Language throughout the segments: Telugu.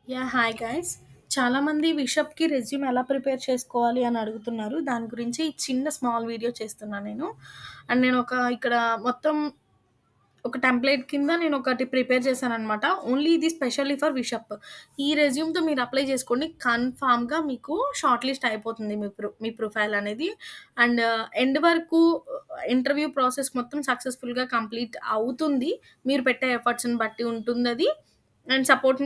యాహ్! Hi guys. చాలామంది విషప్‌కి రెజ్యూమ్ ఎలా ప్రిపేర్ చేసుకోవాలి అని అడుగుతున్నారు. దాని గురించి చిన్న స్మాల్ వీడియో చేస్తున్నా నేను. అండ్ నేను ఇక్కడ మొత్తం ఒక టెంప్లేట్ కింద నేనొకటి ప్రిపేర్ చేశాననమాట. ఓన్లీ ఇది స్పెషల్లీ ఫర్ విషప్. ఈ రెజ్యూమ్‌తో మీరు అప్లై చేసుకోండి. కన్ఫర్మ్‌గా మీకు షార్ట్ లిస్ట్ అయిపోతుంది మీ ప్రొఫైల్ అనేది. అండ్ ఎండ్ వరకు ఇంటర్వ్యూ ప్రాసెస్ మొత్తం సక్సెస్‌ఫుల్‌గా కంప్లీట్ అవుతుంది. మీరు పెట్టే ఎఫర్ట్స్‌ని బట్టి ఉంటుందది. అండ్ సపోర్ట్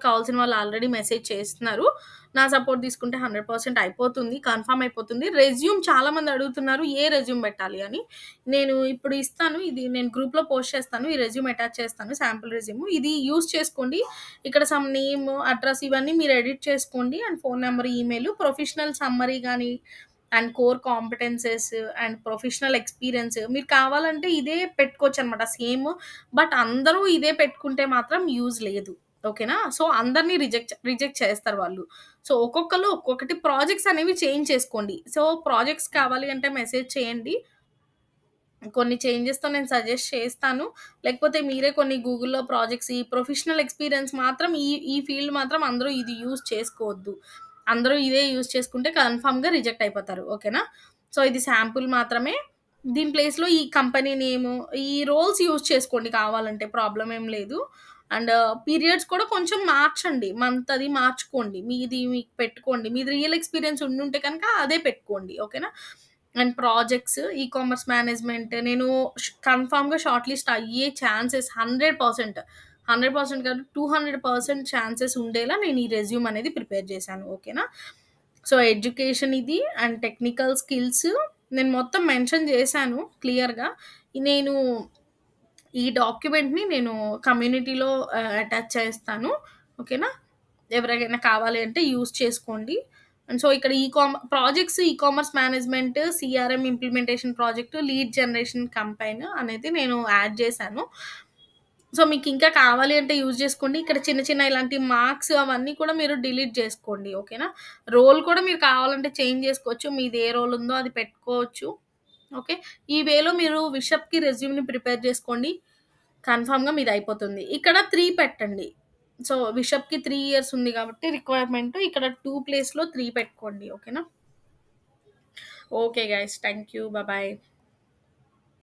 కావాల్సిన వాళ్ళు ఆల్రెడీ మెసేజ్ చేస్తున్నారు. నా సపోర్ట్ తీసుకుంటే 100% అయిపోతుంది. కన్ఫర్మ్ అయిపోతుంది. రెజ్యూమ్ చాలామంది అడుగుతున్నారు. ఏ రెజ్యూమ్ పెట్టాలి అని. నేను ఇప్పుడు ఇస్తాను. ఇది నేను గ్రూప్‌లో పోస్ట్ చేస్తాను. ఈ రెజ్యూమ్ అటాచ్ చేస్తాను. Sample resume. ఇది యూజ్ చేసుకోండి. ఇక్కడ సమ్ నేమ్, అడ్రెస్ ఇవన్నీ మీరు ఎడిట్ చేసుకోండి. And phone number, email, professional summary గాని and core competences and professional experience మీరు కావాలంటే ఇదే పెట్టుకోవచ్చనమాట సేమ్. బట్ అందరూ ఇదే పెట్టుకుంటే మాత్రం యూజ్ లేదు. ఓకేనా? సో, అందరిని రిజెక్ట్ చేస్తారు వాళ్ళు. సో, ఒక్కొక్కళ్ళు ఒక్కొక్కటి ప్రాజెక్ట్స్ అనేవి చేంజ్ చేసుకోండి. సో, ప్రాజెక్ట్స్ కావాలి అంటే మెసేజ్ చేయండి. కొన్ని చేంజెస్‌తో నేను సజెస్ట్ చేస్తాను. లేకపోతే మీరే కొన్ని గూగుల్‌లో ప్రాజెక్ట్స్ ఈ ప్రొఫెషనల్ ఎక్స్‌పీరియన్స్ మాత్రం ఈ ఫీల్డ్ మాత్రం అందరూ ఇది యూజ్ చేసుకోవద్దు. అందరూ ఇదే యూజ్ చేసుకుంటే కన్ఫర్మ్‌గా రిజెక్ట్ అయిపోతారు. ఓకేనా? సో, ఇది శాంపుల్ మాత్రమే. దీని ప్లేస్‌లో ఈ కంపెనీ నేము, ఈ రోల్స్ యూజ్ చేసుకోండి కావాలంటే ప్రాబ్లమ్ ఏం లేదు. అండ్ పీరియడ్స్ కూడా కొంచెం మార్చండి. మంత్ అది మార్చుకోండి. మీది మీకు పెట్టుకోండి. మీది రియల్ ఎక్స్‌పీరియన్స్ ఉండుంటే కనుక అదే పెట్టుకోండి. ఓకేనా? And projects, e commerce management నేను కన్ఫర్మ్‌గా షార్ట్ లిస్ట్ అయ్యే ఛాన్సెస్ 100%, 100% కాదు 200% ఛాన్సెస్ ఉండేలా నేను ఈ రెజ్యూమ్ అనేది ప్రిపేర్ చేశాను. ఓకేనా? సో, ఎడ్యుకేషన్ ఇది అండ్ టెక్నికల్ స్కిల్స్ నేను మొత్తం మెన్షన్ చేశాను క్లియర్‌గా. నేను ఈ డాక్యుమెంట్‌ని నేను కమ్యూనిటీలో అటాచ్ చేస్తాను. ఓకేనా? ఎవరికైనా కావాలి అంటే యూజ్ చేసుకోండి. అండ్ సో, ఇక్కడ projects e commerce management, సీఆర్ఎం implementation project, lead generation కంపైన్ అనేది నేను యాడ్ చేశాను. సో, మీకింకా కావాలి అంటే యూజ్ చేసుకోండి. ఇక్కడ చిన్న చిన్న ఇలాంటి మార్క్స్ అవన్నీ కూడా మీరు డిలీట్ జేసుకోండి. ఓకేనా? రోల్ కూడా మీరు కావాలంటే చేంజ్ జేసుకోవచ్చు. మీది ఏ రోల్ ఉందో అది పెట్టుకోవచ్చు. ఓకే. ఈ వేలో మీరు విషప్‌కి రెజ్యూమ్‌ని ప్రిపేర్ జేసుకోండి. కన్ఫర్మ్‌గా మీదయిపోతుంది. ఇక్కడ 3 పెట్టండి. సో, బిషప్‌కి 3 ఇయర్స్ ఉంది గాబట్టి రిక్వైర్‌మెంట్ ఇక్కడ 2 ప్లేస్‌లో 3 పెట్టుకోండి. ఓకేనా? Okay guys. Thank you. Bye.